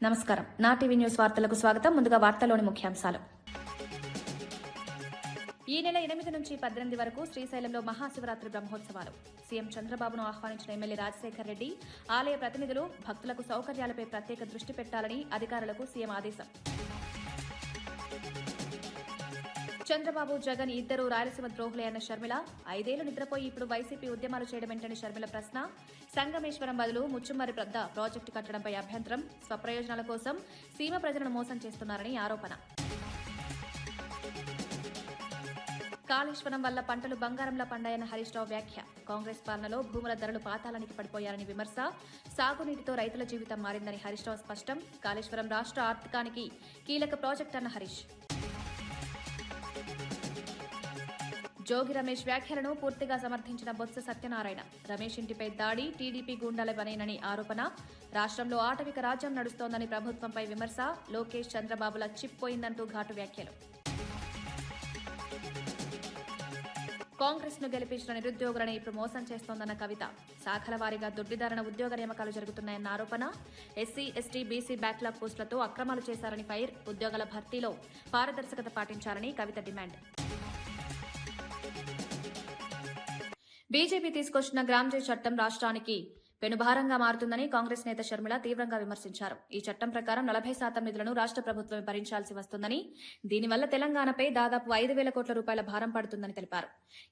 నమస్కారం. నా TV news వార్తలకు స్వాగతం. ముందుగా వార్తల్లోని ముఖ్యాంశాలు. ఈ నెల 8 నుంచి 18 వరకు శ్రీశైలంలో మహాశివరాత్రి బ్రహ్మోత్సవాలు. సీఎం చంద్రబాబును ఆహ్వానించిన ఎమ్మెల్యే రాజశేఖర్ రెడ్డి, ఆలయ ప్రతినిధులు భక్తులకు సౌకర్యాలపై ప్రత్యేక దృష్టి పెట్టాలని అధికారులకు సీఎం ఆదేశం. చంద్రబాబు, జగన్ ఇద్దరు రాయలసీమ ద్రోహులే అన్న షర్మిల, 5 ఏళ్లు నిద్రపోయి ఇప్పుడు వైసీపీ ఉద్యమాలు చేయడం ఏంటని షర్మిల ప్రశ్న. సంగమేశ్వరం బదులు ముచ్చుమర్రి పెద్ద ప్రాజెక్టు కట్టడంపై అభ్యంతరం. స్వప్రయోజనాల కోసం సీమ ప్రజలను మోసం చేస్తున్నారని ఆరోపణ. కాళేశ్వరం వల్ల పంటలు బంగారంలా పండాయన్న హరీష్ రావు వ్యాఖ్య. కాంగ్రెస్ పాలనలో భూముల ధరలు పాతాళానికి పడిపోయారని విమర్శ. సాగునీటితో రైతుల జీవితం మారిందని హరీష్ రావు స్పష్టం. కాళేశ్వరం రాష్ట్ర ఆర్థికానికి కీలక ప్రాజెక్ట్ అన్న హరీష్. జోగి రమేష్ వ్యాఖ్యలను పూర్తిగా సమర్థించిన బొత్స సత్యనారాయణ. రమేష్ ఇంటిపై దాడి టీడీపీ గూండాల పనేనని ఆరోపణ. రాష్ట్రంలో ఆటవిక రాజ్యం నడుస్తోందని ప్రభుత్వంపై విమర్శ. లోకేష్, చంద్రబాబుల చిప్ పోయిందంటూ ఘాటు వ్యాఖ్యలు. కాంగ్రెస్ ను గెలిపించిన నిరుద్యోగులను ఇప్పుడు మోసం చేస్తోందన్న కవిత. శాఖల వారీగా దొడ్డిదారణ ఉద్యోగ నియామకాలు జరుగుతున్నాయన్న ఆరోపణ. ఎస్సీ, ఎస్టీ, బీసీ బ్యాక్లాగ్ పోస్టులతో అక్రమాలు చేశారని ఫైర్. ఉద్యోగాల భర్తీలో పారదర్శకత పాటించాలని కవిత డిమాండ్. బీజేపీ తీసుకొచ్చిన గ్రామ్జీ చట్టం రాష్ట్రానికి పెనుభారంగా మారుతుందని కాంగ్రెస్ నేత షర్మిల తీవ్రంగా విమర్శించారు. ఈ చట్టం ప్రకారం 40% నిధులను రాష్ట్ర ప్రభుత్వమే భరించాల్సి వస్తుందని, దీనివల్ల తెలంగాణపై దాదాపు 5,000 కోట్ల రూపాయల భారం పడుతుందని తెలిపారు.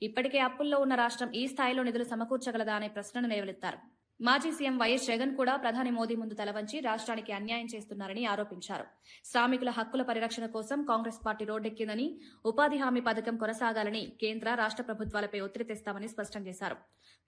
ఇప్పటికే అప్పుల్లో ఉన్న రాష్ట్రం ఈ స్థాయిలో నిధులు సమకూర్చగలదా అనే ప్రశ్నను లేవనెత్తారు. మాజీ సీఎం వైఎస్ జగన్ కూడా ప్రధాని మోదీ ముందు తలవంచి రాష్ట్రానికి అన్యాయం చేస్తున్నారని ఆరోపించారు. శ్రామికుల హక్కుల పరిరక్షణ కోసం కాంగ్రెస్ పార్టీ రోడ్డెక్కిందని, ఉపాధి హామీ పథకం కొనసాగాలని కేంద్ర, రాష్ట్ర ప్రభుత్వాలపై ఒత్తిడి తెస్తామని స్పష్టం చేశారు.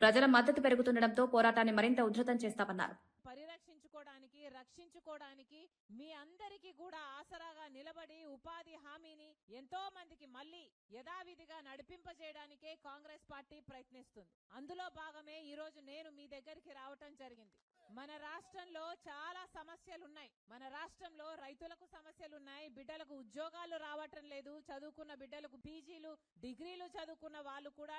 ప్రజల మద్దతు పెరుగుతుండటంతో పోరాటాన్ని మరింత ఉధృతం చేస్తామన్నారు. పరిరక్షించుకోవడానికి, రక్షించుకోవడానికి మీ అందరికీ కూడా ఆసరాగా నిలబడి ఉపాధి హామీని ఎంతో మందికి మళ్ళీ యథావిధిగా నడిపింపజేయడానికే కాంగ్రెస్ పార్టీ ప్రయత్నిస్తుంది. అందులో భాగమే ఈ రోజు నేను మీ దగ్గరికి రావటం జరిగింది. మన రాష్ట్రంలో చాలా సమస్యలున్నాయి. మన రాష్ట్రంలో రైతులకు సమస్యలున్నాయి. బిడ్డలకు ఉద్యోగాలు రావటం లేదు. చదువుకున్న బిడ్డలకు పీజీలు, డిగ్రీలు చదువుకున్న వాళ్ళు కూడా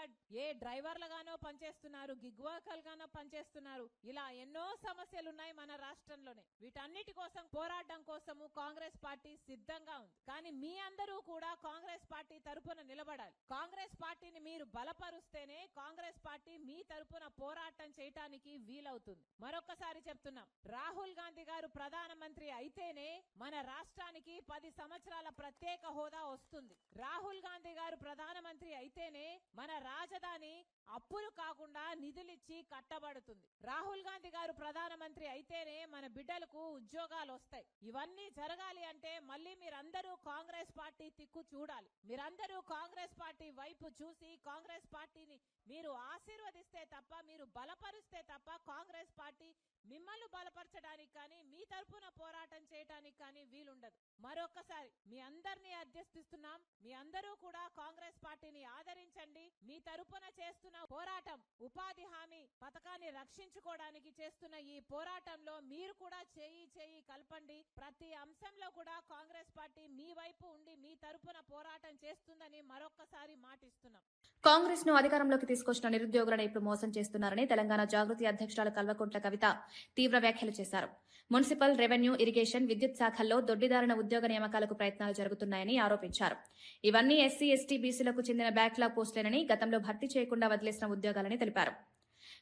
డ్రైవర్లుగానో పనిచేస్తున్నారు, గిగ్ వర్కర్లుగానో పనిచేస్తున్నారు. ఇలా ఎన్నో సమస్యలున్నాయి మన రాష్ట్రంలోనే. వీటన్నిటి కోసం పోరాటం కోసము కాంగ్రెస్ పార్టీ సిద్ధంగా ఉంది. కానీ మీ అందరూ కూడా కాంగ్రెస్ పార్టీ తరపున నిలబడాలి. కాంగ్రెస్ పార్టీని మీరు బలపరుస్తేనే కాంగ్రెస్ పార్టీ మీ తరపున పోరాటం చేయటానికి వీలవుతుంది. మరొకసారి చెప్తున్నాం, రాహుల్ గాంధీ గారు ప్రధానమంత్రి అయితేనే మన రాష్ట్రానికి 10 సంవత్సరాల ప్రత్యేక హోదా వస్తుంది. రాహుల్ గాంధీ గారు ప్రధానమంత్రి అయితేనే మన రాజధాని అప్పులు కాకుండా నిధులిచ్చి కట్టబడుతుంది. రాహుల్ గాంధీ గారు ప్రధానమంత్రి అయితేనే మన బిడ్డలకు ఉద్యోగాలు వస్తాయి. ఇవన్నీ జరగాలి అంటే మళ్ళీ మీరందరూ కాంగ్రెస్ పార్టీ తిక్కు చూడాలి. మీరందరూ కాంగ్రెస్ పార్టీ వైపు చూసి కాంగ్రెస్ పార్టీని మీరు ఆశీర్వదిస్తే తప్ప, మీరు బలపరిస్తే తప్ప కాంగ్రెస్ పార్టీ మిమ్మల్ని బలపరచడానికి కానీ, మీ తరఫున పోరాటం చేయడానికి కానీ వీలుండదు. మరొకసారి మీ అందరినీ అర్థిస్తున్నాం. మీ అందరూ కూడా కాంగ్రెస్ పార్టీని ఆదరించండి. మీ తరఫున చేస్తున్న పోరాటం, ఉపాధి హామీ పథకాన్ని రక్షించుకోవడానికి చేస్తున్న ఈ పోరాటంలో మీరు కూడా చేయి కలపండి. ప్రతి అంశంలో కూడా కాంగ్రెస్ పార్టీ మీ వైపు ఉండి మీ తరఫున పోరాటం చేస్తుందని మరొకసారి మాటిస్తున్నాం. కాంగ్రెస్ ను అధికారంలోకి తీసుకొచ్చిన నిరుద్యోగులను ఇప్పుడు మోసం చేస్తున్నారని తెలంగాణ జాగృతి అధ్యక్షురాలు కల్వకుంట్ల కవిత తీవ్ర వ్యాఖ్యలు చేశారు. మున్సిపల్, రెవెన్యూ, ఇరిగేషన్, విద్యుత్ శాఖల్లో దొడ్డిదారణ ఉద్యోగ నియామకాలకు ప్రయత్నాలు జరుగుతున్నాయని ఆరోపించారు. ఇవన్నీ ఎస్సీ, ఎస్టీ, బీసీలకు చెందిన బ్యాక్లాగ్ పోస్టులేనని, గతంలో భర్తీ చేయకుండా వదిలేసిన ఉద్యోగాలని తెలిపారు.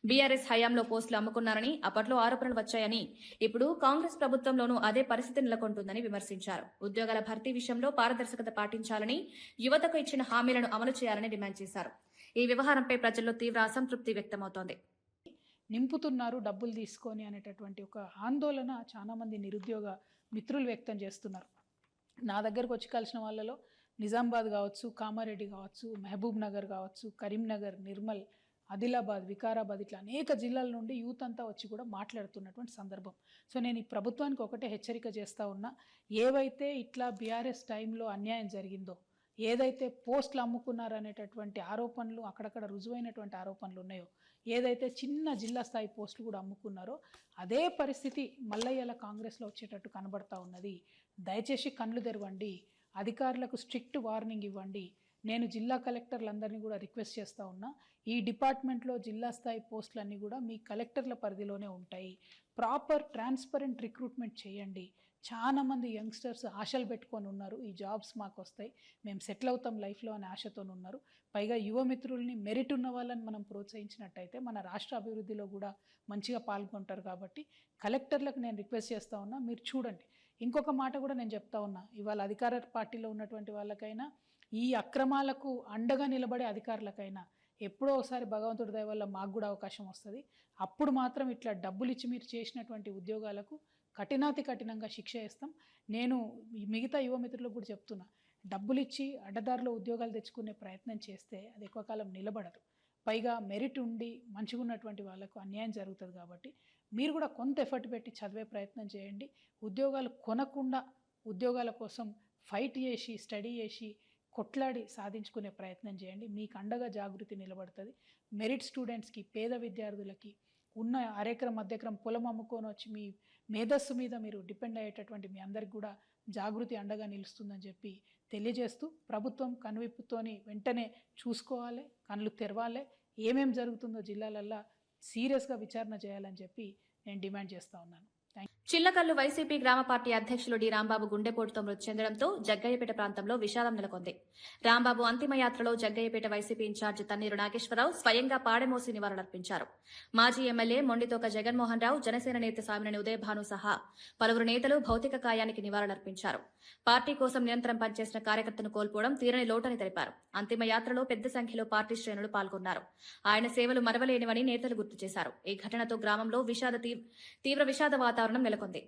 బీఆర్ఎస్ హయాంలో పోస్టులు అమ్ముకున్నారని, అప్పట్లో ఆరోపణలు వచ్చాయని, ఇప్పుడు కాంగ్రెస్ ప్రభుత్వంలోనూ అదే పరిస్థితి నెలకొంటుందని విమర్శించారు. ఉద్యోగాల భర్తీ విషయంలో పారదర్శకత పాటించాలని, యువతకు ఇచ్చిన హామీలను అమలు చేయాలని డిమాండ్ చేశారు. ఈ వ్యవహారంపై ప్రజల్లో తీవ్ర అసంతృప్తి వ్యక్తమవుతోంది. నింపుతున్నారు డబ్బులు తీసుకొని అనేటటువంటి ఒక ఆందోళన చాలా మంది నిరుద్యోగ మిత్రులు వ్యక్తం చేస్తున్నారు. నా దగ్గరకు వచ్చి కలిసిన వాళ్ళలో నిజామాబాద్ కావచ్చు, కామారెడ్డి కావచ్చు, మహబూబ్ నగర్ కావచ్చు, కరీంనగర్, నిర్మల్, ఆదిలాబాద్, వికారాబాద్, ఇట్లా అనేక జిల్లాల నుండి యూత్ అంతా వచ్చి కూడా మాట్లాడుతున్నటువంటి సందర్భం. సో నేను ఈ ప్రభుత్వానికి ఒకటే హెచ్చరిక చేస్తూ ఉన్నా, ఏవైతే ఇట్లా బీఆర్ఎస్ టైంలో అన్యాయం జరిగిందో, ఏదైతే పోస్టులు అమ్ముకున్నారనేటటువంటి ఆరోపణలు, అక్కడక్కడ రుజువైనటువంటి ఆరోపణలు ఉన్నాయో, ఏదైతే చిన్న జిల్లా స్థాయి పోస్టులు కూడా అమ్ముకున్నారో, అదే పరిస్థితి మల్లయ్యల కాంగ్రెస్లో వచ్చేటట్టు కనబడతా ఉన్నది. దయచేసి కళ్ళు తెరవండి, అధికారులకు స్ట్రిక్ట్ వార్నింగ్ ఇవ్వండి. నేను జిల్లా కలెక్టర్లందరినీ కూడా రిక్వెస్ట్ చేస్తూ ఉన్నా, ఈ డిపార్ట్మెంట్లో జిల్లా స్థాయి పోస్టులన్నీ కూడా మీ కలెక్టర్ల పరిధిలోనే ఉంటాయి. ప్రాపర్ ట్రాన్స్పరెంట్ రిక్రూట్మెంట్ చేయండి. చాలా మంది యంగ్స్టర్స్ ఆశలు పెట్టుకొని ఉన్నారు, ఈ జాబ్స్ మాకు వస్తాయి, మేము సెటిల్ అవుతాం లైఫ్లో అనే ఆశతో ఉన్నారు. పైగా యువమిత్రుల్ని, మెరిట్ ఉన్న వాళ్ళని మనం ప్రోత్సహించినట్టయితే మన రాష్ట్ర అభివృద్ధిలో కూడా మంచిగా పాల్గొంటారు. కాబట్టి కలెక్టర్లకు నేను రిక్వెస్ట్ చేస్తూ ఉన్నా, మీరు చూడండి. ఇంకొక మాట కూడా నేను చెప్తా ఉన్నా, ఇవాళ అధికార పార్టీలో ఉన్నటువంటి వాళ్ళకైనా, ఈ అక్రమాలకు అండగా నిలబడే అధికారులకైనా ఎప్పుడో ఒకసారి భగవంతుడి దయ వల్ల మాకు కూడా అవకాశం వస్తుంది. అప్పుడు మాత్రం ఇట్లా డబ్బులు ఇచ్చి మీరు చేసినటువంటి ఉద్యోగాలకు కఠినాతి కఠినంగా శిక్ష వేస్తాం. నేను మిగతా యువమిత్రులకు కూడా చెప్తున్నా, డబ్బులు ఇచ్చి అడ్డదారిలో ఉద్యోగాలు తెచ్చుకునే ప్రయత్నం చేస్తే అది ఎక్కువ కాలం నిలబడదు. పైగా మెరిట్ ఉండి మంచిగా ఉన్నటువంటి వాళ్ళకు అన్యాయం జరుగుతుంది. కాబట్టి మీరు కూడా కొంత ఎఫర్ట్ పెట్టి చదివే ప్రయత్నం చేయండి. ఉద్యోగాలు కొనకుండా ఉద్యోగాల కోసం ఫైట్ చేసి, స్టడీ చేసి, కొట్లాడి సాధించుకునే ప్రయత్నం చేయండి. మీకు అండగా జాగృతి నిలబడుతుంది. మెరిట్ స్టూడెంట్స్కి, పేద విద్యార్థులకి, ఉన్న అరెకరం మధ్యకరం పొలం అమ్ముకొని వచ్చి మీ మేధస్సు మీద మీరు డిపెండ్ అయ్యేటటువంటి మీ అందరికి కూడా జాగృతి అండగా నిలుస్తుందని చెప్పి తెలియజేస్తూ, ప్రభుత్వం కనువిప్పుతోని వెంటనే చూసుకోవాలి, కళ్ళు తెరవాలి, ఏమేం జరుగుతుందో జిల్లాలల్లో సీరియస్గా విచారణ చేయాలని చెప్పి నేను డిమాండ్ చేస్తూ ఉన్నాను. చిల్లకల్లు వైసీపీ గ్రామ పార్టీ అధ్యక్షులు డి రాంబాబు గుండెపోటుతో మృతి చెందడంతో జగ్గయ్యపేట ప్రాంతంలో విషాదం నెలకొంది. రాంబాబు అంతిమయాత్రలో జగ్గయ్యపేట వైసీపీ ఇన్ఛార్జి తన్నీరు నాగేశ్వరరావు స్వయంగా పాడెమోసి నివాళులర్పించారు. మాజీ ఎమ్మెల్యే మొండితోక జగన్మోహన్ రావు, జనసేన నేత సామినేని ఉదయభాను సహా పలువురు నేతలు భౌతిక కాయానికి నివాళులర్పించారు. పార్టీ కోసం నిరంతరం పనిచేసిన కార్యకర్తను కోల్పోవడం తీరని లోటని తెలిపారు. అంతిమయాత్రలో పెద్ద సంఖ్యలో పార్టీ శ్రేణులు పాల్గొన్నారు. ఆయన సేవలు మరవలేనివని నేతలు గుర్తు చేశారు. ఈ ఘటనతో గ్రామంలో తీవ్ర విషాద వాతావరణం నెలకొంది.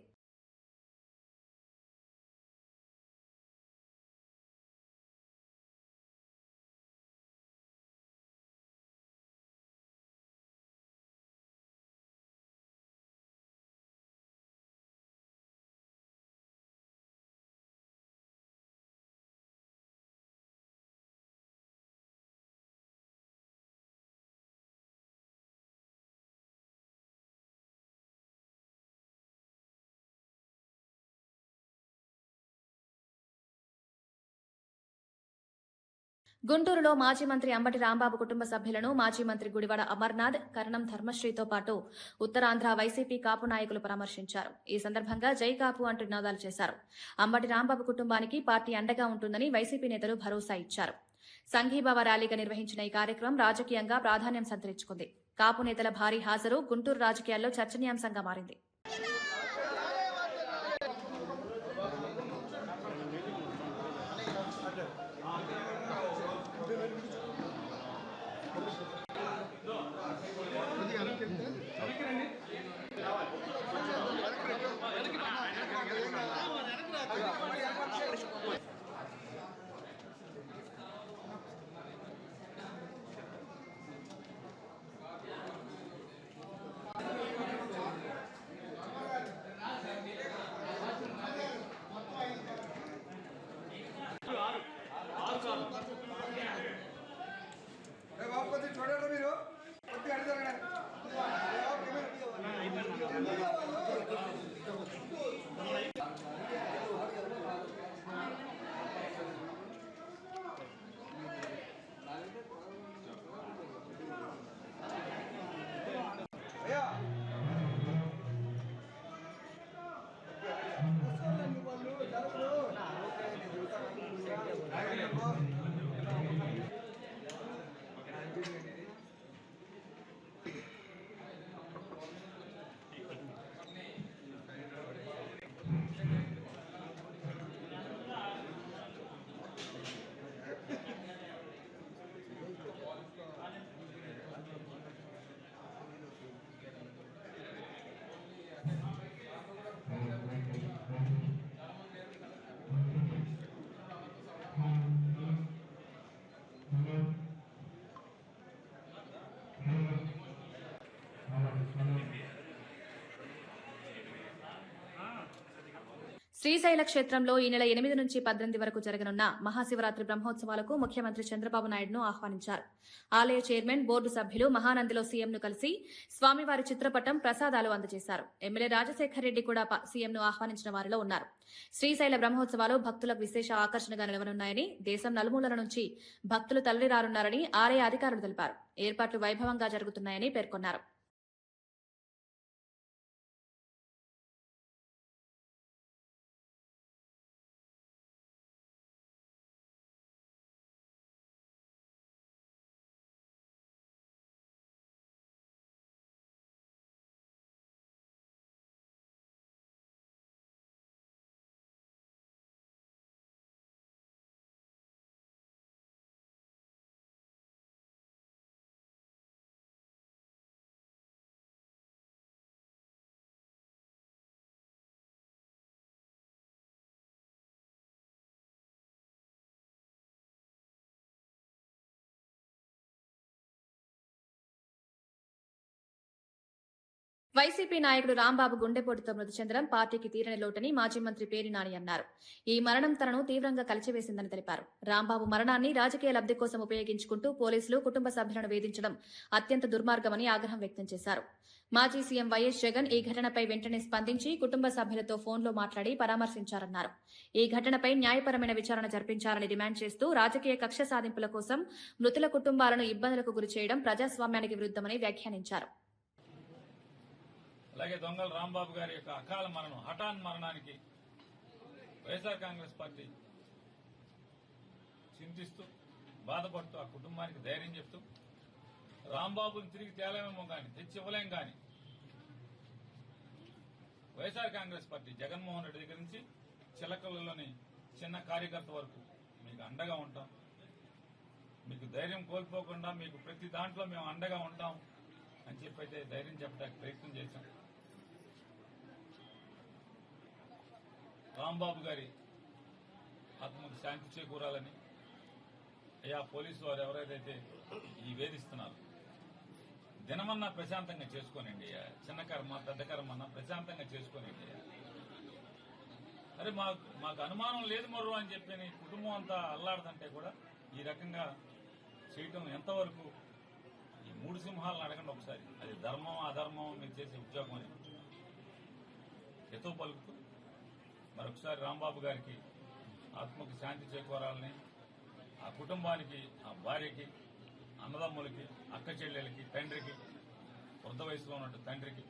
గుంటూరులో మాజీ మంత్రి అంబటి రాంబాబు కుటుంబ సభ్యులను మాజీ మంత్రి గుడివాడ అమర్నాథ్, కరణం ధర్మశ్రీతో పాటు ఉత్తరాంధ్ర వైసీపీ కాపు నాయకులు పరామర్శించారు. ఈ సందర్భంగా జై కాపు అంటూ నినాదాలు చేశారు. అంబటి రాంబాబు కుటుంబానికి పార్టీ అండగా ఉంటుందని వైసీపీ నేతలు భరోసా ఇచ్చారు. సంఘీభావ ర్యాలీగా నిర్వహించిన ఈ కార్యక్రమం రాజకీయంగా ప్రాధాన్యం సంతరించుకుంది. కాపు నేతల భారీ హాజరు గుంటూరు రాజకీయాల్లో చర్చనీయాంశంగా మారింది. శ్రీశైల క్షేత్రంలో ఈ నెల 8 నుంచి 18 వరకు జరగనున్న మహాశివరాత్రి బ్రహ్మోత్సవాలకు ముఖ్యమంత్రి చంద్రబాబు నాయుడును ఆహ్వానించారు. ఆలయ చైర్మన్, బోర్డు సభ్యులు మహానందిలో సీఎంను కలిసి స్వామివారి చిత్రపటం, ప్రసాదాలు అందజేశారు. ఎమ్మెల్యే రాజశేఖర్ రెడ్డి కూడా సీఎంను ఆహ్వానించిన వారిలో ఉన్నారు. శ్రీశైల బ్రహ్మోత్సవాలు భక్తులకు విశేష ఆకర్షణగా నిలవనున్నాయని, దేశం నలుమూలల నుంచి భక్తులు తరలిరానున్నారని ఆలయ అధికారులు తెలిపారు. ఏర్పాట్లు వైభవంగా జరుగుతున్నాయని పేర్కొన్నారు. వైసీపీ నాయకుడు రాంబాబు గుండెపోటుతో మృతి చెందడం పార్టీకి తీరని లోటని మాజీ మంత్రి పేర్ని నాని అన్నారు. ఈ మరణం తనను తీవ్రంగా కలిచివేసిందని తెలిపారు. రాంబాబు మరణాన్ని రాజకీయ లబ్ధి కోసం ఉపయోగించుకుంటూ పోలీసులు కుటుంబ సభ్యులను వేధించడం అత్యంత దుర్మార్గమని ఆగ్రహం వ్యక్తం చేశారు. మాజీ సీఎం వైఎస్ జగన్ ఈ ఘటనపై వెంటనే స్పందించి కుటుంబ సభ్యులతో ఫోన్లో మాట్లాడి పరామర్శించారన్నారు. ఈ ఘటనపై న్యాయపరమైన విచారణ జరిపించాలని డిమాండ్ చేస్తూ రాజకీయ కక్ష సాధింపుల కోసం మృతుల కుటుంబాలను ఇబ్బందులకు గురి చేయడం ప్రజాస్వామ్యానికి విరుద్దమని వ్యాఖ్యానించారు. అలాగే దొంగల రాంబాబు గారి యొక్క అకాల మరణం, హఠాన్ మరణానికి వైఎస్ఆర్ కాంగ్రెస్ పార్టీ చింతిస్తూ బాధపడుతూ ఆ కుటుంబానికి ధైర్యం చెప్తూ రాంబాబుని తిరిగి తేలేమేమో కానీ తెచ్చి ఇవ్వలేం కానీ వైఎస్ఆర్ కాంగ్రెస్ పార్టీ జగన్మోహన్ రెడ్డి దగ్గర నుంచి చిలకలలోని చిన్న కార్యకర్త వరకు మీకు అండగా ఉంటాం. మీకు ధైర్యం కోల్పోకుండా మీకు ప్రతి దాంట్లో మేము అండగా ఉంటాం అని చెప్పి అయితే ధైర్యం చెప్పడానికి ప్రయత్నం చేశాం. రాంబాబు గారి ఆత్మకు శాంతి చేకూరాలని అయ్యా పోలీసు వారు ఎవరైతే ఈ వేధిస్తున్నారు దినమన్నా ప్రశాంతంగా చేసుకోనండి. చిన్న కర్మ పెద్ద కర్మ అన్నా ప్రశాంతంగా చేసుకోనండి. అరే మాకు అనుమానం లేదు మరో అని చెప్పి కుటుంబం అంతా అల్లాడుతుంటే కూడా ఈ రకంగా చేయటం ఎంతవరకు? ఈ మూడు సింహాలను అడగండి ఒకసారి. అది ధర్మం అధర్మం మీరు చేసే ఉద్యోగం అని ఎతో పలుకుతూ మరొకసారి రాంబాబు గారికి ఆత్మకు శాంతి చేకూరాలని, ఆ కుటుంబానికి, ఆ భార్యకి, అన్నదమ్ములకి, అక్క చెల్లెలకి, తండ్రికి, వృద్ధ వయసులో ఉన్నట్టు తండ్రికి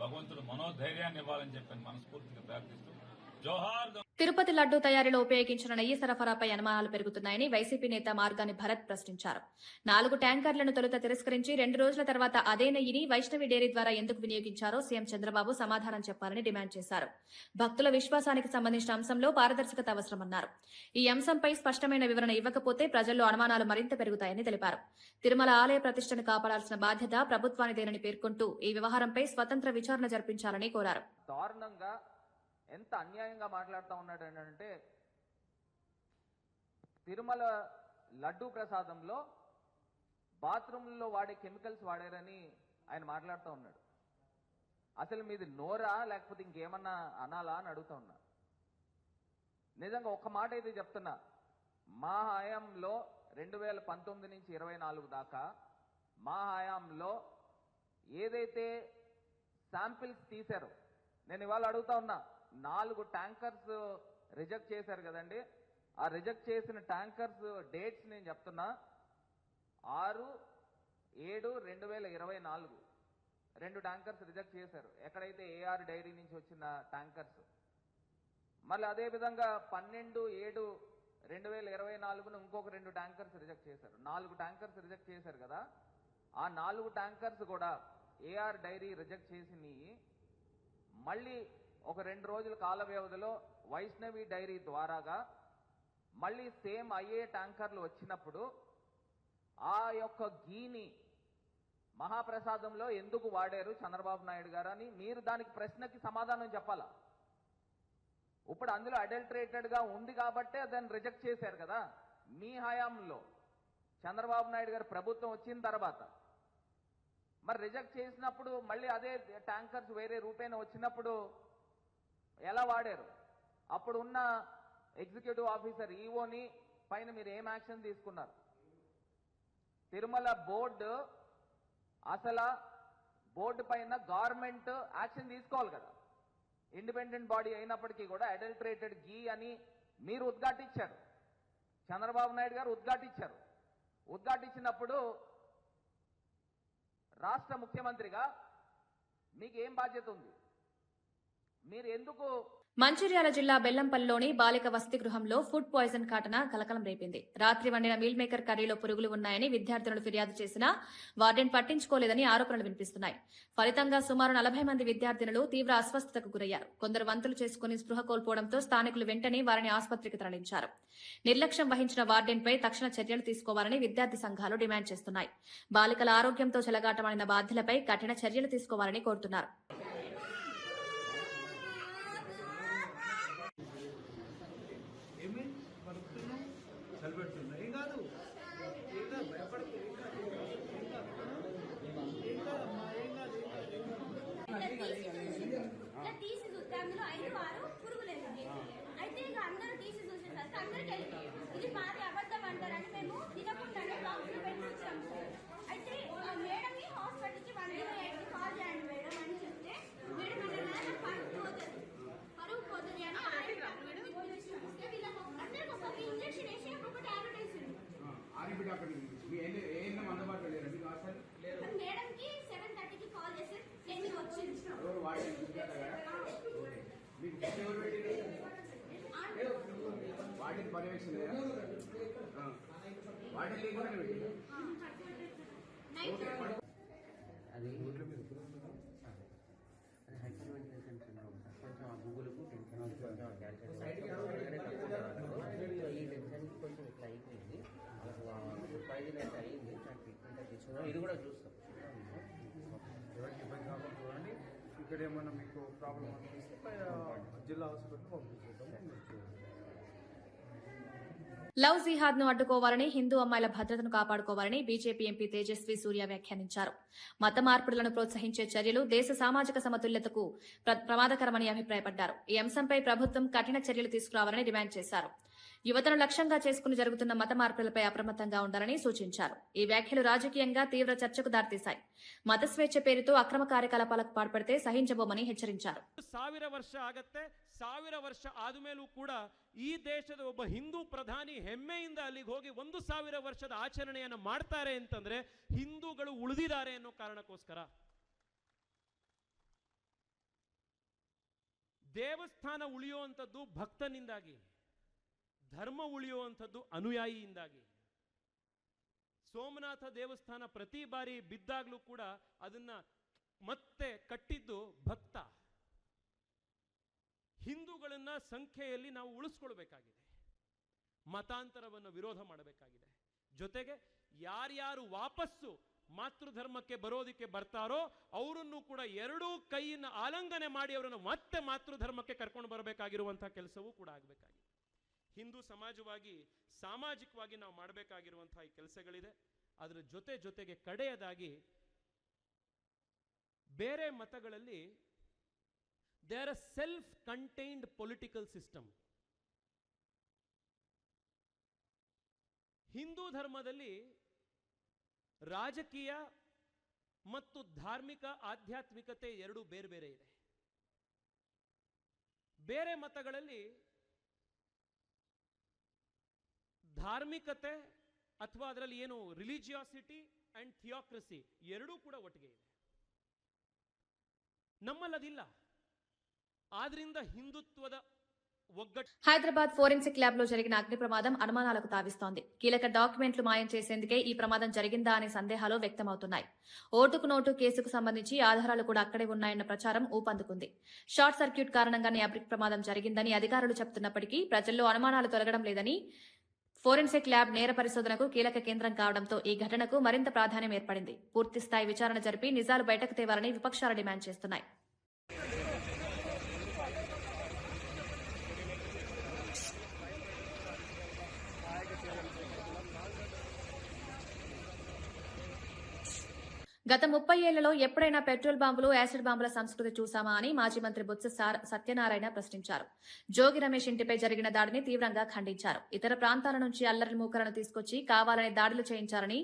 భగవంతుడు మనోధైర్యాన్ని ఇవ్వాలని చెప్పని మనస్ఫూర్తిగా ప్రార్థిస్తూ జోహార్. తిరుపతి లడ్డూ తయారీలో ఉపయోగించిన నెయ్యి సరఫరాపై అనుమానాలు పెరుగుతున్నాయని వైసీపీ నేత మార్గాని భరత్ ప్రశ్నించారు. 4 ట్యాంకర్లను తొలుత తిరస్కరించి 2 రోజుల తర్వాత అదే నెయ్యిని వైష్ణవి డైరీ ద్వారా ఎందుకు వినియోగించారో సీఎం చంద్రబాబు సమాధానం చెప్పాలని డిమాండ్ చేశారు. భక్తుల విశ్వాసానికి సంబంధించిన అంశంలో పారదర్శకత అవసరమన్నారు. ఈ అంశంపై స్పష్టమైన వివరణ ఇవ్వకపోతే ప్రజల్లో అనుమానాలు మరింత పెరుగుతాయని తెలిపారు. తిరుమల ఆలయ ప్రతిష్టను కాపాడాల్సిన బాధ్యత ప్రభుత్వానిదేనని పేర్కొంటూ ఈ వ్యవహారంపై స్వతంత్ర విచారణ జరిపించాలని కోరారు. ఎంత అన్యాయంగా మాట్లాడుతూ ఉన్నాడు అంటే, తిరుమల లడ్డూ ప్రసాదంలో బాత్రూంలో వాడే కెమికల్స్ వాడారని ఆయన మాట్లాడుతూ ఉన్నాడు. అసలు మీది నోరా లేకపోతే ఇంకేమన్నా అనాలా అని అడుగుతా ఉన్నా. నిజంగా ఒక్క మాట అయితే చెప్తున్నా, మా హయాంలో 2019 నుంచి 24 దాకా మా హయాంలో ఏదైతే శాంపిల్స్ తీశారో, నేను ఇవాళ అడుగుతా ఉన్నా, 4 ట్యాంకర్స్ రిజెక్ట్ చేశారు కదండి. ఆ రిజెక్ట్ చేసిన ట్యాంకర్స్ డేట్స్ నేను చెప్తున్నా. 6/7/2024 2 ట్యాంకర్స్ రిజెక్ట్ చేశారు. ఎక్కడైతే ఏఆర్ డైరీ నుంచి వచ్చిన ట్యాంకర్స్. మళ్ళీ అదేవిధంగా 12/7/2024 ఇంకొక 2 ట్యాంకర్స్ రిజెక్ట్ చేశారు. 4 ట్యాంకర్స్ రిజెక్ట్ చేశారు కదా. ఆ 4 ట్యాంకర్స్ కూడా ఏఆర్ డైరీ రిజెక్ట్ చేసినవి మళ్ళీ ఒక 2 రోజుల కాల వ్యవధిలో వైష్ణవి డైరీ ద్వారాగా మళ్ళీ సేమ్ అయ్యే ట్యాంకర్లు వచ్చినప్పుడు ఆ యొక్క గీని మహాప్రసాదంలో ఎందుకు వాడారు చంద్రబాబు నాయుడు గారు అని మీరు దానికి ప్రశ్నకి సమాధానం చెప్పాలా. ఇప్పుడు అందులో అడల్టరేటెడ్ గా ఉంది కాబట్టే దాన్ని రిజెక్ట్ చేశారు కదా. మీ హయాంలో చంద్రబాబు నాయుడు గారు ప్రభుత్వం వచ్చిన తర్వాత మరి రిజెక్ట్ చేసినప్పుడు మళ్ళీ అదే ట్యాంకర్స్ వేరే రూపేణ వచ్చినప్పుడు ఎలా వాడారు? అప్పుడు ఉన్న ఎగ్జిక్యూటివ్ ఆఫీసర్ ఈఓని పైన మీరు ఏం యాక్షన్ తీసుకున్నారు? తిరుమల బోర్డు అసలు బోర్డు పైన గవర్నమెంట్ యాక్షన్ తీసుకోవాలి కదా. ఇండిపెండెంట్ బాడీ అయినప్పటికీ కూడా అడల్టరేటెడ్ గీ అని మీరు ఉద్ఘాటించారు. చంద్రబాబు నాయుడు గారు ఉద్ఘాటించారు. ఉద్ఘాటించినప్పుడు రాష్ట్ర ముఖ్యమంత్రిగా మీకు ఏం బాధ్యత ఉంది? మీరు ఎందుకు? మంచిర్యాల జిల్లా బెల్లంపల్లిలోని బాలిక వసతి గృహంలో ఫుడ్ పాయిజన్ ఘటన కలకలం రేపింది. రాత్రి వండిన మీల్ మేకర్ కర్రీలో పురుగులు ఉన్నాయని విద్యార్థులను ఫిర్యాదు చేసినా వార్డెన్ పట్టించుకోలేదని ఆరోపణలు వినిపిస్తున్నాయి. ఫలితంగా సుమారు 40 మంది విద్యార్థినులు తీవ్ర అస్వస్థతకు గురయ్యారు. కొందరు వంతులు చేసుకుని స్పృహ కోల్పోవడంతో స్థానికులు వెంటనే వారిని ఆసుపత్రికి తరలించారు. నిర్లక్ష్యం వహించిన వార్డెన్పై తక్షణ చర్యలు తీసుకోవాలని విద్యార్థి సంఘాలు డిమాండ్ చేస్తున్నాయి. బాలికల ఆరోగ్యంతో చెలగాటమాడిన బాధ్యులపై కఠిన చర్యలు తీసుకోవాలని కోరుతున్నారు. తీసి చూస్తే అందులో 5-6 పురుగులేదు. అయితే ఇక అందరూ తీసి చూసేసరికి అందరికి వెళ్ళిపోయి ఇది మాది అబద్ధం అంటారని మేము తినకుండానే బాక్సులు పెట్టి వచ్చాము సార్. అయితే మేడంని హాస్పిటల్కి 108కి కాల్ చేయండి మేడం అని చెప్తే మేడం అన్నారు పరుగు పోతుంది అని చూపిస్తే వీళ్ళకి అందరికి ఒక్కొక్క ఇంజక్షన్ వేసి ఒక్కొక్క టాబ్లెట్ వేసింది. మేడంకి 7:30కి కాల్ చేసి నేను వచ్చింది. వాటిని పర్యవేక్షణ వాటిని లేకుండా అది హైపర్ వెంటిలేషన్ సిండ్రోమ్ సార్. కొంచెం ఆ గూగుల్కు టెన్షన్ కొంచెం ఈ టెన్షన్కి కొంచెం ఇట్లా అయిపోయింది. ఫుడ్ పాయిజన్ అయితే అయింది. ట్రీట్మెంట్ అయితే తీసుకున్నాం. ఇది కూడా చూస్తాం. ఎవరికి ఇబ్బంది కాకుండా చూడండి. ఇక్కడ ఏమన్నా మీకు ప్రాబ్లం అనిపిస్తే జిల్లా హాస్పిటల్ పంపించేద్దాం. లవ్ జిహాద్ ను అడ్డుకోవాలని, హిందూ అమ్మాయిల భద్రతను కాపాడుకోవాలని బీజేపీ ఎంపీ తేజస్వి సూర్య వ్యాఖ్యానించారు. మత మార్పిడులను ప్రోత్సహించే చర్యలు దేశ సామాజిక సమతుల్యతకు ప్రమాదకరమని అభిప్రాయపడ్డారు. ఈ అంశంపై ప్రభుత్వం కఠిన చర్యలు తీసుకురావాలని డిమాండ్ చేశారు. యువతను లక్ష్యంగా చేసుకుని జరుగుతున్న మత మార్పులపై అప్రమత్తంగా ఉండాలని సూచించారు. ఈ వ్యాఖ్యలు రాజకీయంగా తీవ్ర చర్చకు దారితీశాయి. మత స్వేచ్ఛ పేరుతో అక్రమ కార్యకలాపాలకు పాల్పడితే సహించబోమని హెచ్చరించారు. 1000 ವರ್ಷ ಆಗತ್ತೆ. 1000 ವರ್ಷ ಆದಮೇಲೂ ಕೂಡ ಈ ದೇಶದ ಒಬ್ಬ ಹಿಂದೂ ಪ್ರಧಾನಿ ಹೆಮ್ಮೆಯಿಂದ ಅಲ್ಲಿಗೆ ಹೋಗಿ 1000 ವರ್ಷದ ಆಚರಣೆಯನ್ನು ಮಾಡ್ತಾರೆ ಅಂತಂದ್ರೆ ಹಿಂದೂಗಳು ಉಳಿದಿದ್ದಾರೆ ಅನ್ನೋ ಕಾರಣಕ್ಕೋಸ್ಕರ. ದೇವಸ್ಥಾನ ಉಳಿಯುವಂಥದ್ದು ಭಕ್ತನಿಂದಾಗಿ, ಧರ್ಮ ಉಳಿಯುವಂಥದ್ದು ಅನುಯಾಯಿಯಿಂದಾಗಿ. ಸೋಮನಾಥ ದೇವಸ್ಥಾನ ಪ್ರತಿ ಬಾರಿ ಬಿದ್ದಾಗಲೂ ಕೂಡ ಅದನ್ನ ಮತ್ತೆ ಕಟ್ಟಿದ್ದು ಭಕ್ತ. ಹಿಂದೂಗಳನ್ನ ಸಂಖ್ಯೆಯಲ್ಲಿ ನಾವು ಉಳಿಸ್ಕೊಳ್ಬೇಕಾಗಿದೆ. ಮತಾಂತರವನ್ನು ವಿರೋಧ ಮಾಡಬೇಕಾಗಿದೆ. ಜೊತೆಗೆ ಯಾರ್ಯಾರು ವಾಪಸ್ಸು ಮಾತೃಧರ್ಮಕ್ಕೆ ಬರೋದಕ್ಕೆ ಬರ್ತಾರೋ ಅವರನ್ನು ಕೂಡ ಎರಡೂ ಕೈಯನ್ನು ಆಲಂಘನೆ ಮಾಡಿ ಅವರನ್ನು ಮತ್ತೆ ಮಾತೃಧರ್ಮಕ್ಕೆ ಕರ್ಕೊಂಡು ಬರಬೇಕಾಗಿರುವಂತಹ ಕೆಲಸವೂ ಕೂಡ ಆಗಬೇಕಾಗಿದೆ. ಹಿಂದೂ ಸಮಾಜವಾಗಿ, ಸಾಮಾಜಿಕವಾಗಿ ನಾವು ಮಾಡಬೇಕಾಗಿರುವಂತಹ ಈ ಕೆಲಸಗಳಿದೆ. ಅದರ ಜೊತೆಗೆ ಕಡೆಯದಾಗಿ ಬೇರೆ ಮತಗಳಲ್ಲಿ they are a self contained political system. Hindu ಧರ್ಮದಲ್ಲಿ ರಾಜಕೀಯ ಮತ್ತು ಧಾರ್ಮಿಕ ಆಧ್ಯಾತ್ಮಿಕತೆ ಎರಡೂ ಬೇರೆ ಬೇರೆ ಇದೆ. ಬೇರೆ ಮತಗಳಲ್ಲಿ ಧಾರ್ಮಿಕತೆ ಅಥವಾ ಅದರಲ್ಲಿ ಏನು ರಿಲಿಜಿಯಾಸಿಟಿ ಅಂಡ್ ಥಿಯೋಕ್ರಸಿ ಎರಡೂ ಕೂಡ ಒಟ್ಟಿಗೆ ಇದೆ. ನಮ್ಮಲ್ಲದಿಲ್ಲ. ಆದ್ರಿಂದ ಹಿಂದುತ್ವದ హైదరాబాద్ ఫోరెన్సిక్ ల్యాబ్ లో జరిగిన అగ్ని ప్రమాదం అనుమానాలకు తావిస్తోంది. కీలక డాక్యుమెంట్లు మాయం చేసేందుకే ఈ ప్రమాదం జరిగిందా అనే సందేహాలు వ్యక్తమవుతున్నాయి. ఓటుకు నోటు కేసుకు సంబంధించి ఆధారాలు కూడా అక్కడే ఉన్నాయన్న ప్రచారం ఊపందుకుంది. షార్ట్ సర్క్యూట్ కారణంగానే అగ్ని ప్రమాదం జరిగిందని అధికారులు చెబుతున్నప్పటికీ ప్రజల్లో అనుమానాలు తొలగడం లేదని. ఫోరెన్సిక్ ల్యాబ్ నేర పరిశోధనకు కీలక కేంద్రం కావడంతో ఈ ఘటనకు మరింత ప్రాధాన్యం ఏర్పడింది. పూర్తిస్థాయి విచారణ జరిపి నిజాలు బయటకు తేవాలని విపక్షాలు డిమాండ్ చేస్తున్నాయి. గత 30 ఏళ్లలో ఎప్పుడైనా పెట్రోల్ బాంబులు, యాసిడ్ బాంబుల సంస్కృతి చూశామా అని మాజీ మంత్రి బొత్స సత్యనారాయణ ప్రశ్నించారు. జోగి రమేష్ ఇంటిపై జరిగిన దాడిని తీవ్రంగా ఖండించారు. ఇతర ప్రాంతాల నుంచి అల్లరి మూకలను తీసుకొచ్చి కావాలని దాడులు చేయించారని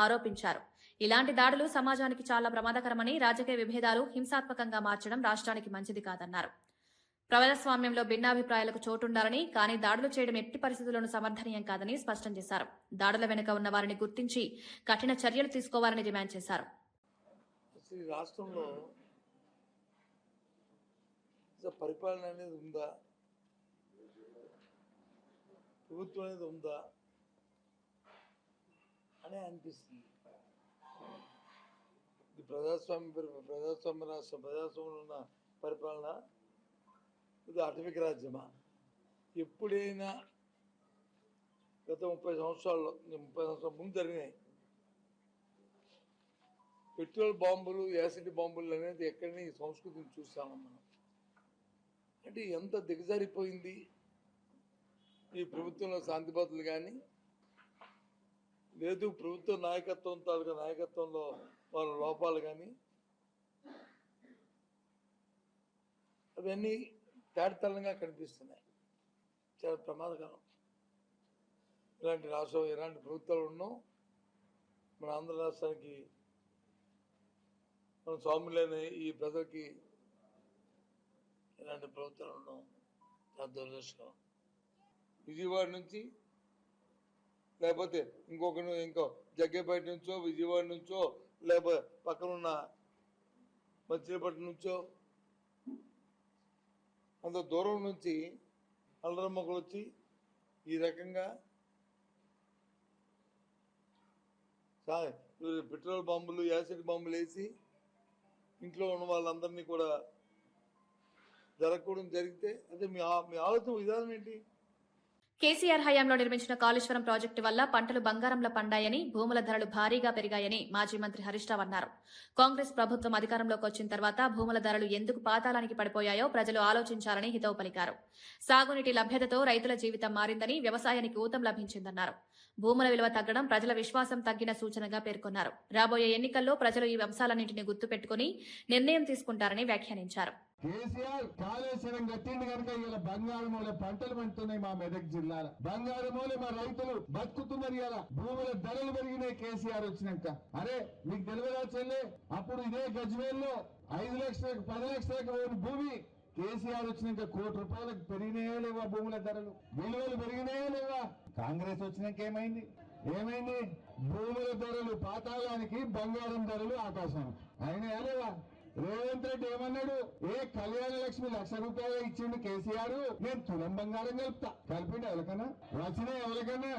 ఆరోపించారు. ఇలాంటి దాడులు సమాజానికి చాలా ప్రమాదకరమని, రాజకీయ విభేదాలు హింసాత్మకంగా మార్చడం రాష్ట్రానికి మంచిది కాదన్నారు. ప్రజాస్వామ్యంలో భిన్నాభిప్రాయాలకు చోటుండాలని, కానీ దాడులు చేయడం ఎట్టి పరిస్థితుల్లోనూ సమర్థనీయం కాదని స్పష్టం చేశారు. దాడుల వెనుక ఉన్న వారిని గుర్తించి కఠిన చర్యలు తీసుకోవాలని డిమాండ్ చేశారు. ఈ రాష్ట్రంలో పరిపాలన అనేది ఉందా, ప్రభుత్వం అనేది ఉందా అని అనిపిస్తుంది. ఇది ప్రజాస్వామ్య రాష్ట్రం, ప్రజాస్వామ్యంలో ఉన్న పరిపాలన, ఇది ఆటవిక రాజ్యమా? ఎప్పుడైనా గత 30 సంవత్సరాల ముందు జరిగినాయి పెట్రోల్ బాంబులు, యాసిడ్ బాంబులు అనేది ఎక్కడైనా ఈ సంస్కృతిని చూస్తాము మనం. అంటే ఎంత దిగజారిపోయింది ఈ ప్రభుత్వంలో శాంతి భద్రతలు కానీ, లేదు ప్రభుత్వ నాయకత్వంలో వాళ్ళ లోపాలు కానీ. అవన్నీ తేటతెల్లంగా కనిపిస్తున్నాయి. చాలా ప్రమాదకరం. ఇలాంటి రాష్ట్రం ఎలాంటి ప్రభుత్వాలు ఉన్నాం, మన ఆంధ్ర రాష్ట్రానికి మన స్వాములైన ఈ ప్రజలకి ఇలాంటి ప్రభుత్వాలు ఉన్నాం. చాలా దురదృష్టం. విజయవాడ నుంచి లేకపోతే ఇంకో జగ్గేపేట నుంచో విజయవాడ నుంచో లేకపోతే పక్కనున్న మచిలీపట్నం నుంచో అంత దూరం నుంచి అల్లరి మొక్కలు వచ్చి ఈ రకంగా పెట్రోల్ బాంబులు యాసిడ్ బాంబులు వేసి ఇంట్లో ఉన్న వాళ్ళందరినీ కూడా జరగకూడదు జరిగితే అదే మీ ఆలోచన విధానం ఏంటి? కేసీఆర్ హయాంలో నిర్మించిన కాళేశ్వరం ప్రాజెక్టు వల్ల పంటలు బంగారంలో పండాయని, భూముల ధరలు భారీగా పెరిగాయని మాజీ మంత్రి హరీష్ రావు అన్నారు. కాంగ్రెస్ ప్రభుత్వం అధికారంలోకి వచ్చిన తర్వాత భూముల ధరలు ఎందుకు పాతాళానికి పడిపోయాయో ప్రజలు ఆలోచించాలని హితవు పలికారు. సాగునీటి లభ్యతతో రైతుల జీవితం మారిందని, వ్యవసాయానికి ఊతం లభించిందన్నారు. భూముల విలువ తగ్గడం ప్రజల విశ్వాసం తగ్గిన సూచనగా పేర్కొన్నారు. రాబోయే ఎన్నికల్లో ప్రజలు ఈ అంశాలన్నింటినీ గుర్తుపెట్టుకుని నిర్ణయం తీసుకుంటారని వ్యాఖ్యానించారు. కేసీఆర్ కాళేశ్వరం కట్టింది కనుక ఇలా బంగారు మూల పంటలు పండుతున్నాయి. మా మెదక్ జిల్లాలో బంగారు మూల మా రైతులు బతుకుతున్నారు. ఇలా భూముల ధరలు పెరిగినాయి కేసీఆర్ వచ్చినాక. అరే మీకు తెలియదా చెల్లె, అప్పుడు ఇదే గజ్వేల్లో 5 లక్షలకు 10 లక్షలకు భూమి కేసీఆర్ వచ్చినాక ₹1 పెరిగినాయో లేవా? భూముల ధరలు విలువలు పెరిగినాయో లేవా? కాంగ్రెస్ వచ్చినాక ఏమైంది? భూముల ధరలు పాతాళానికి, బంగారం ధరలు ఆకాశానికి అయినాయా లేవా? రేవంత్ రెడ్డి ఏమన్నాడు? కళ్యాణ లక్ష్మి ₹1,00,000 ఇచ్చిండు కేసీఆర్, నేను తులం బంగారం కలుపుతా. కలిపిండు ఎవరికన్నా? వచ్చిన ఎవరికన్నా?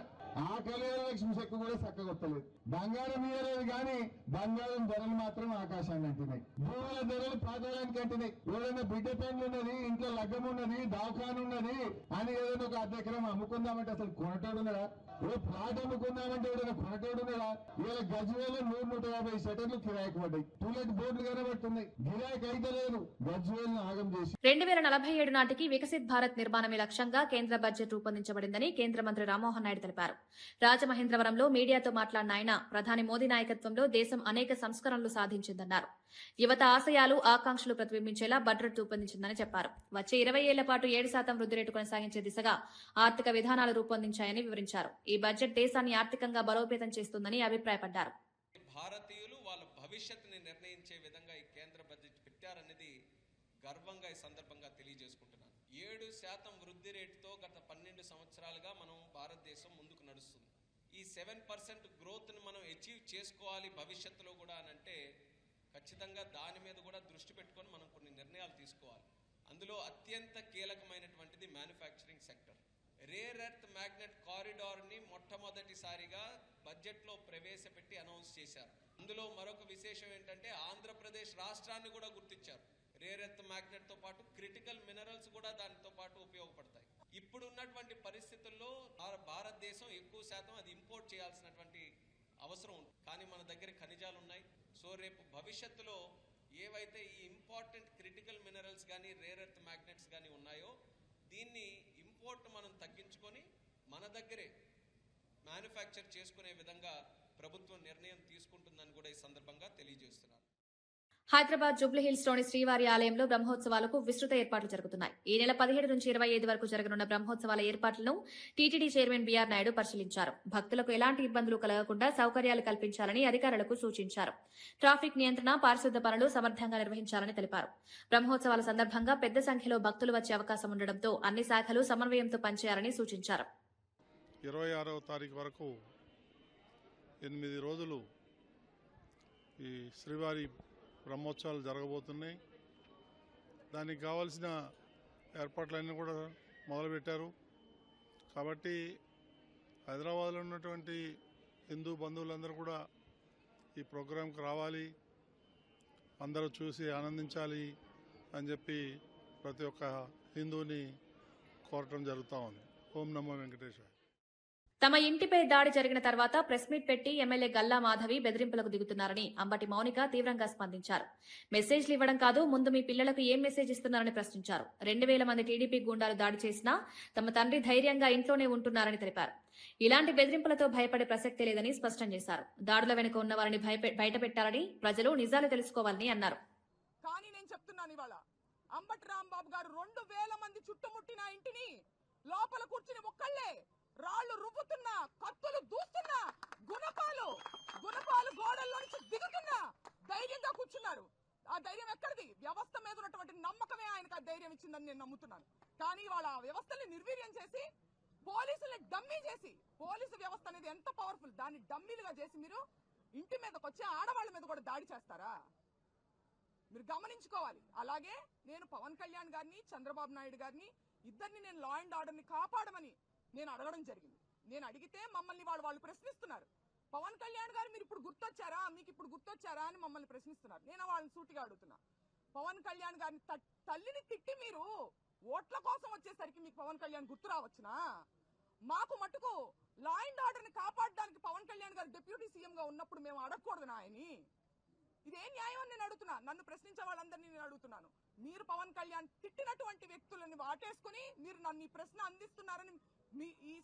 ఆ కళ్యాణ లక్ష్మి చెక్కు కూడా చక్కగొత్తలేదు. బంగారం ఇయ్యలేదు కానీ బంగారం ధరలు మాత్రం ఆకాశాన్ని అంటున్నాయి. భూముల ధరలు పాతాళానికి అంటున్నాయి. ఏదైనా బిడ్డ పెండ్లు ఉన్నది, ఇంట్లో లగ్గం ఉన్నది, దవాఖాన ఉన్నది అని ఏదైనా ఒక అర్ధెకరం అమ్ముకుందామంటే అసలు కొనటోడున్నాడా? ప్లాట్ అమ్ముకుందామంటే ఏదైనా కొనటోడున్నాడా? ఇలా గజ్వేల్లో 100-150 షటర్లు కిరాయికి పడ్డాయి. టూలెట్ బోర్డులు కనబడుతున్నాయి. గిరాయికి అయితే లేదు. గజ్వేల్ని ఆగం చేసి 2047 నాటికి వికసిత్ భారత్ నిర్మాణమే లక్ష్యంగా కేంద్ర బడ్జెట్ రూపొందించబడిందని కేంద్ర మంత్రి రామ్మోహన్ నాయుడు తెలిపారు. రాజమహేంద్రవరంలో మీడియాతో మాట్లాడిన ఆయన, ప్రధాని మోదీ నాయకత్వంలో దేశం అనేక సంస్కరణలు సాధించిందన్నారు. యువత ఆశయాలు, ఆకాంక్షలు ప్రతిబింబించేలా బడ్జెట్ రూపొందించిందని చెప్పారు. వచ్చే 20 ఏళ్ల పాటు 7% వృద్ధి రేటు కొనసాగించే దిశగా ఆర్థిక విధానాలు రూపొందించాయని వివరించారు. ఈ బడ్జెట్ దేశాన్ని ఆర్థికంగా బలోపేతం చేస్తుందని అభిప్రాయపడ్డారు. భారతీయులు వాళ్ళ భవిష్యత్తుని నిర్ణయించే విధంగా ఈ కేంద్ర బడ్జెట్ పెట్టారనేది గర్వంగా ఈ సందర్భంగా తెలియజేసుకుంటున్నాను. 7% వృద్ధి రేటుతో గత 12 సంవత్సరాలుగా మనం భారతదేశం ముందుకు నడుస్తుంది. ఈ 7% గ్రోత్ని మనం అచీవ్ చేసుకోవాలి భవిష్యత్తులో కూడా అనంటే ఖచ్చితంగా దాని మీద కూడా దృష్టి పెట్టుకొని మనం కొన్ని నిర్ణయాలు తీసుకోవాలి. అందులో అత్యంత కీలకమైనటువంటిది manufacturing sector. Rare earth magnet కారిడార్ని మొట్టమొదటిసారిగా బడ్జెట్లో ప్రవేశపెట్టి అనౌన్స్ చేశారు. అందులో మరొక విశేషం ఏంటంటే ఆంధ్రప్రదేశ్ రాష్ట్రాన్ని కూడా గుర్తించారు. రేర్ ఎర్త్ మ్యాగ్నెట్తో పాటు క్రిటికల్ మినరల్స్ కూడా దానితో పాటు ఉపయోగపడతాయి. ఇప్పుడు ఉన్నటువంటి పరిస్థితుల్లో భారతదేశం ఎక్కువ శాతం అది ఇంపోర్ట్ చేయాల్సినటువంటి అవసరం ఉంది. కానీ మన దగ్గర ఖనిజాలు ఉన్నాయి. సో రేపు భవిష్యత్తులో ఏవైతే ఈ ఇంపార్టెంట్ క్రిటికల్ మినరల్స్ కానీ రేర్ ఎర్త్ మ్యాగ్నెట్స్ కానీ ఉన్నాయో దీన్ని ఇంపోర్ట్ మనం తగ్గించుకొని మన దగ్గరే మ్యానుఫ్యాక్చర్ చేసుకునే విధంగా ప్రభుత్వం నిర్ణయం తీసుకుంటుందని కూడా ఈ సందర్భంగా తెలియజేస్తున్నారు. హైదరాబాద్ జూబ్లీహిల్స్ లోని శ్రీవారి ఆలయంలో బ్రహ్మోత్సవాలకు విస్తృత ఏర్పాట్లు జరుగుతున్నాయి. ఈ నెల 17 నుంచి 25 వరకు జరగనున్న బ్రహ్మోత్సవాల ఏర్పాట్లను టీటీడీ చైర్మన్ బీఆర్ నాయుడు పరిశీలించారు. భక్తులకు ఎలాంటి ఇబ్బందులు కలగకుండా సౌకర్యాలు కల్పించాలని అధికారులకు సూచించారు. ట్రాఫిక్ నియంత్రణ, పారిశుద్ధ్య పనులు సమర్థంగా నిర్వహించాలని తెలిపారు. బ్రహ్మోత్సవాల సందర్భంగా పెద్ద సంఖ్యలో భక్తులు వచ్చే అవకాశం ఉండడంతో అన్ని శాఖలు సమన్వయంతో పనిచేయాలని సూచించారు. 26వ తారీఖు వరకు 8 రోజులు ఈ శ్రీవారి బ్రహ్మోత్సవాలు జరగబోతున్నాయి. దానికి కావాల్సిన ఏర్పాట్లన్నీ కూడా మొదలుపెట్టారు. కాబట్టి హైదరాబాద్లో ఉన్నటువంటి హిందూ బంధువులందరూ కూడా ఈ ప్రోగ్రాంకి రావాలి, అందరూ చూసి ఆనందించాలి అని చెప్పి ప్రతి ఒక్క హిందూని కోరటం జరుగుతూ ఉంది. ఓం నమో వెంకటేశ్వర. తమ ఇంటిపై దాడి జరిగిన తర్వాత ప్రెస్ మీట్ పెట్టి ఎమ్మెల్యే గల్లా మాధవి బెదిరింపులకు దిగుతున్నారని అంబటి మౌనిక తీవ్రంగా స్పందించారు. మెసేజ్లు ఇవ్వడం కాదు, ముందు మీ పిల్లలకు ఏం మెసేజ్ ఇస్తున్నారని ప్రశ్నించారు. 2000 మంది టీడీపీ గూండాలు దాడి చేసినా తమ తండ్రి ధైర్యంగా ఇంట్లోనే ఉంటున్నారని తెలిపారు. ఇలాంటి బెదిరింపులతో భయపడే ప్రసక్తే లేదని స్పష్టం చేశారు. దాడుల వెనుక ఉన్న వారిని బయటపెట్టాలని, ప్రజలు నిజాలు తెలుసుకోవాలని అన్నారు. కానీ నేను చెప్తున్నాను, ఇవాళ అంబటి రాంబాబు గారు 2000 మంది చుట్టుముట్టిన ఇంటిని లోపల కూర్చుని ఒక్కళ్ళే రాళ్లు రువ్వుతున్నా, కత్తులు దూస్తున్నా, గుణపాలు గోడల్లో నుంచి దిగుతున్నా ధైర్యంగా కూర్చున్నారు. ఆ ధైర్యం ఎక్కడిది? వ్యవస్థ మీద ఉన్నటువంటి నమ్మకమే ఆయనకు ఆ ధైర్యం ఇచ్చిందని నేను నమ్ముతున్నాను. కానీ వాళ్ళ వ్యవస్థని నిర్వీర్యం చేసి, పోలీసుల్ని డమ్మీ చేసి, పోలీసు వ్యవస్థ అనేది ఎంత పవర్ఫుల్, దాన్ని డమ్మీలుగా చేసి మీరు ఇంటి మీదకి వచ్చి ఆడవాళ్ళ మీద కూడా దాడి చేస్తారా? మీరు గమనించుకోవాలి. అలాగే నేను పవన్ కళ్యాణ్ గారిని, చంద్రబాబు నాయుడు గారిని ఇద్దరిని నేను లా అండ్ ఆర్డర్ని కాపాడమని నేను అడగడం జరిగింది. నేను అడిగితే మమ్మల్ని వాళ్ళు ప్రశ్నిస్తున్నారు. పవన్ కళ్యాణ్ గారు మీరు ఇప్పుడు గుర్తొచ్చారా, మీకు ఇప్పుడు గుర్తొచ్చారా అని మమ్మల్ని ప్రశ్నిస్తున్నారు. నేను వాళ్ళని సూటిగా అడుగుతున్నా, పవన్ కళ్యాణ్ గారిని తల్లిని తిట్టి మీరు ఓట్ల కోసం వచ్చేసరికి మీకు పవన్ కళ్యాణ్ గుర్తు రావచ్చునా? మాకు మటుకు లా అండ్ ఆర్డర్ని కాపాడడానికి పవన్ కళ్యాణ్ గారు డిప్యూటీ సీఎం గా ఉన్నప్పుడు మేము అడగకూడదు ఆయన్ని? ఇదే న్యాయం అని నేను అడుగుతున్నా. నన్ను ప్రశ్నించే వాళ్ళందరినీ నేను అడుగుతున్నాను. మీరు పవన్ కళ్యాణ్ తిట్టినటువంటి వ్యక్తులని వాటేసుకుని మీరు నన్ను ఈ ప్రశ్న అందిస్తున్నారని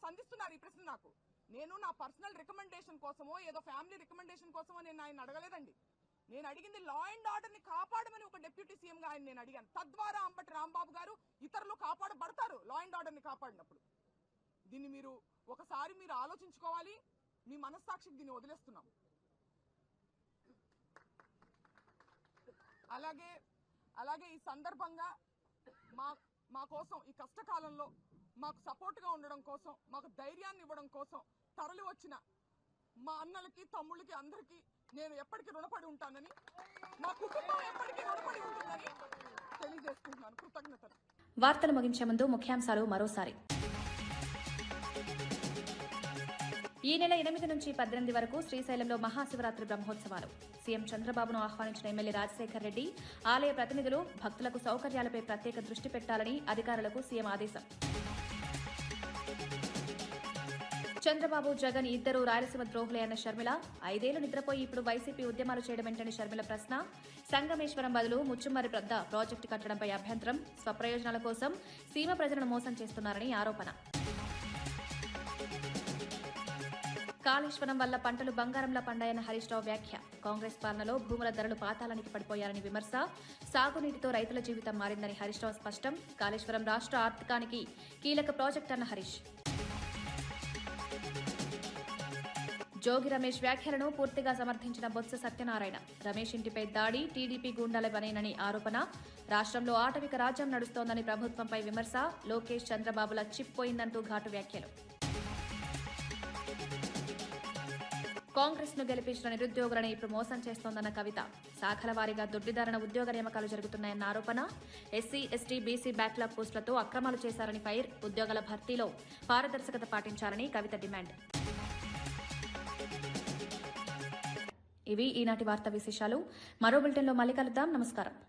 సంధిస్తున్నారు ఈ ప్రశ్న నాకు. నేను నా పర్సనల్ రికమెండేషన్ కోసమో ఏదో ఫ్యామిలీ రికమెండేషన్ కోసమో నేను ఆయన అడగలేదండి. నేను అడిగింది లా అండ్ ఆర్డర్ ని కాపాడమని ఒక డిప్యూటీ సీఎం గా ఆయన నేను అడిగాను. తద్వారా అంబటి రాంబాబు గారు ఇతరులు కాపాడబడతారు లా అండ్ ఆర్డర్ ని కాపాడినప్పుడు. దీన్ని మీరు ఒకసారి మీరు ఆలోచించుకోవాలి. మీ మనస్సాక్షికి దీన్ని వదిలేస్తున్నాం. అలాగే ఈ సందర్భంగా మా కోసం ఈ కష్టకాలంలో మాకు సపోర్ట్గా ఉండడం కోసం, మాకు ధైర్యాన్ని ఇవ్వడం కోసం తరలి వచ్చిన మా అన్నలకి, తమ్ముళ్ళకి, అందరికీ నేను ఎప్పటికీ రుణపడి ఉంటానని, మా కుటుంబం ఎప్పటికీ రుణపడి ఉంటుందని తెలియజేసుకుంటున్నాను. కృతజ్ఞతలు. వార్తలు ముగించే ముందు ముఖ్యాంశాలు మరోసారి. ఈ నెల 8 నుంచి 18 వరకు శ్రీశైలంలో మహాశివరాత్రి బ్రహ్మోత్సవాలు. సీఎం చంద్రబాబును ఆహ్వానించిన ఎమ్మెల్యే రాజశేఖర్ రెడ్డి, ఆలయ ప్రతినిధులు భక్తులకు సౌకర్యాలపై ప్రత్యేక దృష్టి పెట్టాలని అధికారులకు సీఎం ఆదేశం. చంద్రబాబు, జగన్ ఇద్దరు రాయలసీమ ద్రోహులే అన్న షర్మిల, 5 ఏళ్లు నిద్రపోయి ఇప్పుడు వైసీపీ ఉద్యమాలు చేయడమేంటని షర్మిల ప్రశ్న. సంగమేశ్వరం బదులు ముచ్చుమర్రి పెద్ద ప్రాజెక్టు కట్టడంపై అభ్యంతరం. స్వప్రయోజనాల కోసం సీమ ప్రజలను మోసం చేస్తున్నారని ఆరోపణ. కాళేశ్వరం వల్ల పంటలు బంగారంలా పండాయన్న హరీష్ రావు వ్యాఖ్య. కాంగ్రెస్ పాలనలో భూముల ధరలు పాతాళానికి పడిపోయారని విమర్శ. సాగునీటితో రైతుల జీవితం మారిందని హరీష్ రావు స్పష్టం. కాళేశ్వరం రాష్ట్ర ఆర్థికానికి కీలక ప్రాజెక్ట్ అన్న హరీష్. జోగి రమేష్ వ్యాఖ్యలను పూర్తిగా సమర్థించిన బొత్స సత్యనారాయణ. రమేష్ ఇంటిపై దాడి టీడీపీ గూండాల పనేనని ఆరోపణ. రాష్ట్రంలో ఆటవిక రాజ్యం నడుస్తోందని ప్రభుత్వంపై విమర్శ. లోకేష్, చంద్రబాబుల చిప్పోయిందంటూ ఘాటు వ్యాఖ్యలు. కాంగ్రెస్ ను గెలిపించిన నిరుద్యోగులను ఇప్పుడు మోసం చేస్తోందన్న కవిత. శాఖల వారీగా దొడ్డిదారణ ఉద్యోగ నియామకాలు జరుగుతున్నాయన్న ఆరోపణ. ఎస్సీ, ఎస్టీ, బీసీ బ్యాక్లాగ్ పోస్టులతో అక్రమాలు చేశారని ఫైర్. ఉద్యోగాల భర్తీలో పారదర్శకత పాటించాలని కవిత డిమాండ్. ఇవి ఈనాటి వార్తా విశేషాలు. మరో బులెటిన్లో మళ్ళీ కలుద్దాం. నమస్కారం.